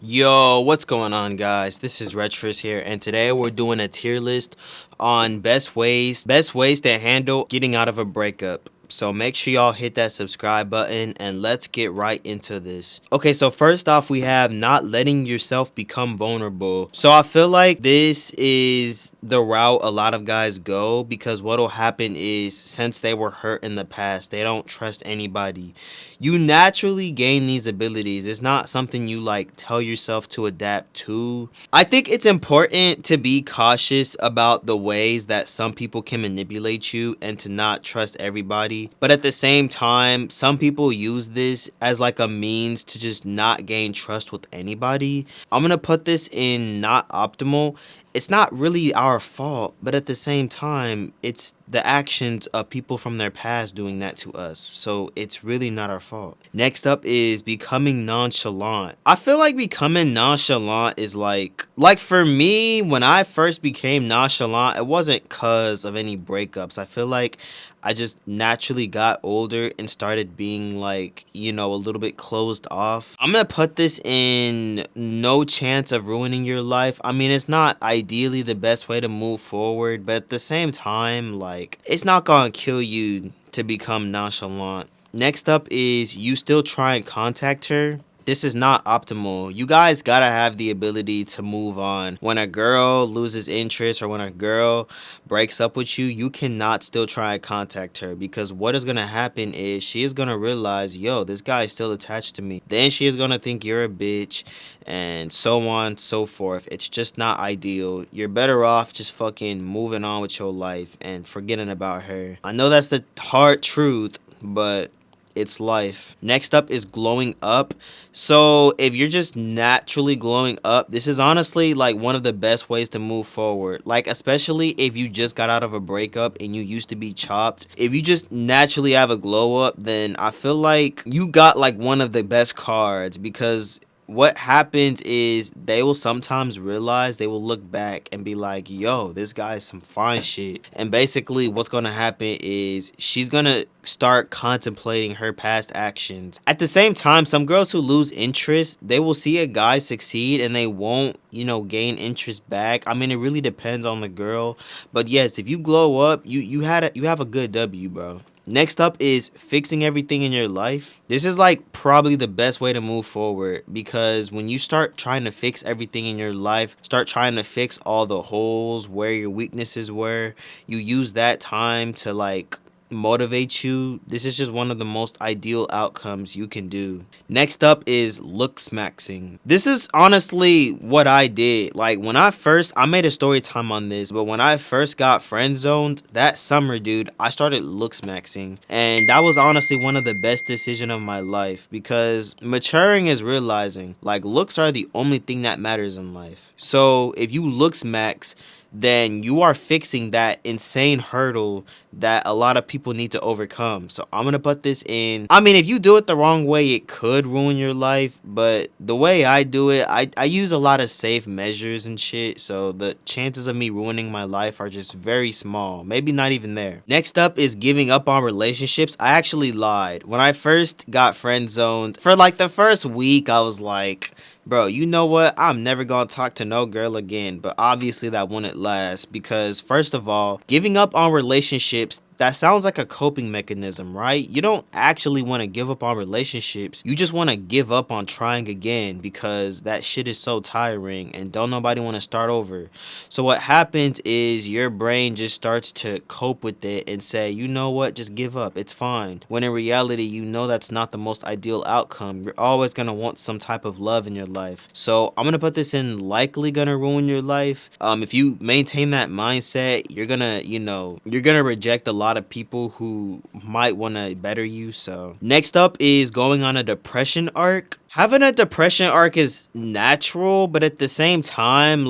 Yo, what's going on, guys? This is Retros here, and today we're doing a tier list on best ways to handle getting out of a breakup. So make sure y'all hit that subscribe button and let's get right into this. Okay, so first off, we have not letting yourself become vulnerable. So I feel like this is the route a lot of guys go because what'll happen is since they were hurt in the past, they don't trust anybody. You naturally gain these abilities. It's not something you like tell yourself to adapt to. I think it's important to be cautious about the ways that some people can manipulate you and to not trust everybody. But at the same time, some people use this as like a means to just not gain trust with anybody. I'm gonna put this in not optimal. It's not really our fault, but at the same time, it's the actions of people from their past doing that to us. So it's really not our fault. Next up is becoming nonchalant. I feel like becoming nonchalant is like for me, when I first became nonchalant, it wasn't cause of any breakups. I feel like I just naturally got older and started being a little bit closed off. I'm gonna put this in no chance of ruining your life. I mean, it's not ideally the best way to move forward, but at the same time, it's not gonna kill you to become nonchalant. Next up is you still try and contact her. This is not optimal. You guys gotta have the ability to move on. When a girl loses interest or when a girl breaks up with you, you cannot still try and contact her because what is gonna happen is she is gonna realize, yo, this guy is still attached to me. Then she is gonna think you're a bitch and so on, so forth. It's just not ideal. You're better off just fucking moving on with your life and forgetting about her. I know that's the hard truth, but it's life. Next up is glowing up. So if you're just naturally glowing up, this is honestly like one of the best ways to move forward. Like especially if you just got out of a breakup and you used to be chopped. If you just naturally have a glow up, then I feel like you got like one of the best cards because what happens is they will sometimes realize they will look back and be like, yo, this guy is some fine shit. And basically what's gonna happen is she's gonna start contemplating her past actions. At the same time, some girls who lose interest, they will see a guy succeed and they won't, gain interest back. I mean, it really depends on the girl. But yes, if you glow up, you have a good W, bro. Next up is fixing everything in your life. This is like probably the best way to move forward because when you start trying to fix everything in your life, start trying to fix all the holes where your weaknesses were, you use that time to motivate you. This is just one of the most ideal outcomes you can do. Next up is looks maxing. This is honestly what I did. Like I made a story time on this, but when I first got friend zoned that summer, dude, I started looks maxing. And that was honestly one of the best decisions of my life because maturing is realizing like looks are the only thing that matters in life. So if you looks max, then you are fixing that insane hurdle that a lot of people need to overcome. So I'm gonna put this in. I mean, if you do it the wrong way, it could ruin your life. But the way I do it, I use a lot of safe measures and shit. So the chances of me ruining my life are just very small. Maybe not even there. Next up is giving up on relationships. I actually lied. When I first got friend zoned, for like the first week, I was like, bro, you know what? I'm never gonna talk to no girl again. But obviously that wouldn't last because first of all, giving up on relationships, that sounds like a coping mechanism, right? You don't actually want to give up on relationships. You just want to give up on trying again because that shit is so tiring and don't nobody want to start over. So what happens is your brain just starts to cope with it and say, you know what, just give up. It's fine. When in reality, you know that's not the most ideal outcome. You're always going to want some type of love in your life. So I'm going to put this in likely going to ruin your life. If you maintain that mindset, you're going to, you're going to reject a lot of people who might want to better you. So next up is going on a depression arc. Having a depression arc is natural, but at the same time,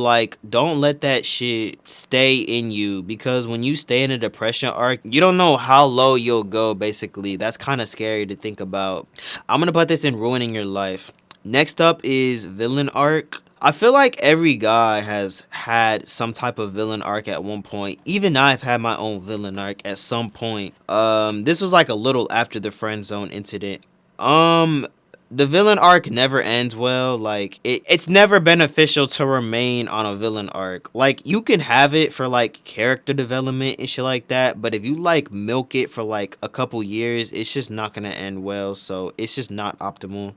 don't let that shit stay in you because when you stay in a depression arc, you don't know how low you'll go, basically. That's kind of scary to think about. I'm gonna put this in ruining your life. Next up is villain arc. I feel like every guy has had some type of villain arc at one point. Even I've had my own villain arc at some point. This was like a little after the friend zone incident. the villain arc never ends well. Like it's never beneficial to remain on a villain arc. Like you can have it for like character development and shit like that, but if you like milk it for like a couple years, it's just not gonna end well. So it's just not optimal.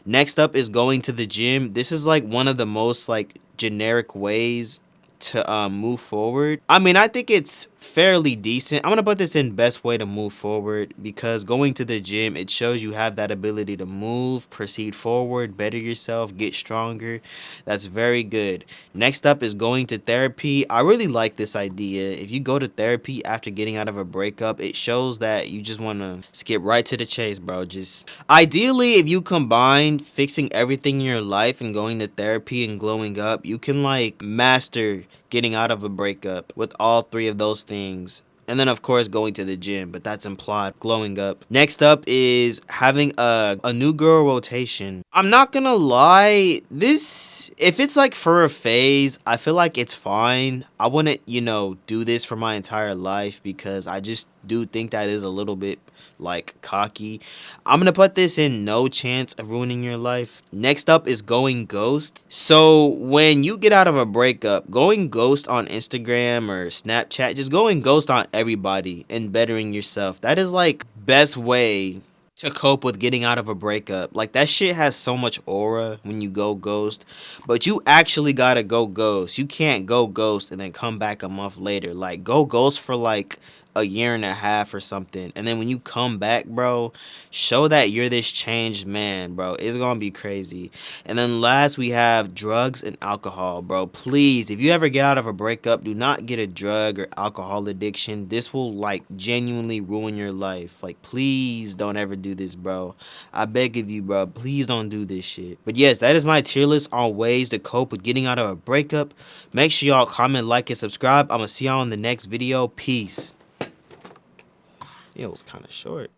Next up is going to the gym. This is like one of the most like generic ways to move forward. I mean, I think it's fairly decent. I'm gonna put this in best way to move forward because going to the gym, it shows you have that ability to move, proceed forward, better yourself, get stronger. That's very good. Next up is going to therapy. I really like this idea. If you go to therapy after getting out of a breakup, it shows that you just want to skip right to the chase, bro. Just ideally, if you combine fixing everything in your life and going to therapy and glowing up, you can like master getting out of a breakup with all three of those things. And then, of course, going to the gym, but that's implied. Glowing up. Next up is having a new girl rotation. I'm not gonna lie, this, if it's like for a phase, I feel like it's fine. I wouldn't, do this for my entire life because I just do think that is a little bit like cocky. I'm gonna put this in no chance of ruining your life. Next up is going ghost. So when you get out of a breakup, going ghost on Instagram or Snapchat, just going ghost on everybody and bettering yourself. That is like best way to cope with getting out of a breakup. Like that shit has so much aura when you go ghost, but you actually gotta go ghost. You can't go ghost and then come back a month later. Like go ghost for like a year and a half or something, and then when you come back, bro, show that you're this changed man, bro. It's gonna be crazy. And then last we have drugs and alcohol, bro. Please, if you ever get out of a breakup, do not get a drug or alcohol addiction. This will like genuinely ruin your life. Like please don't ever do this, bro. I beg of you, bro. Please don't do this shit. But yes, that is my tier list on ways to cope with getting out of a breakup. Make sure y'all comment, like, and subscribe. I'm gonna see y'all in the next video. Peace. It was kind of short.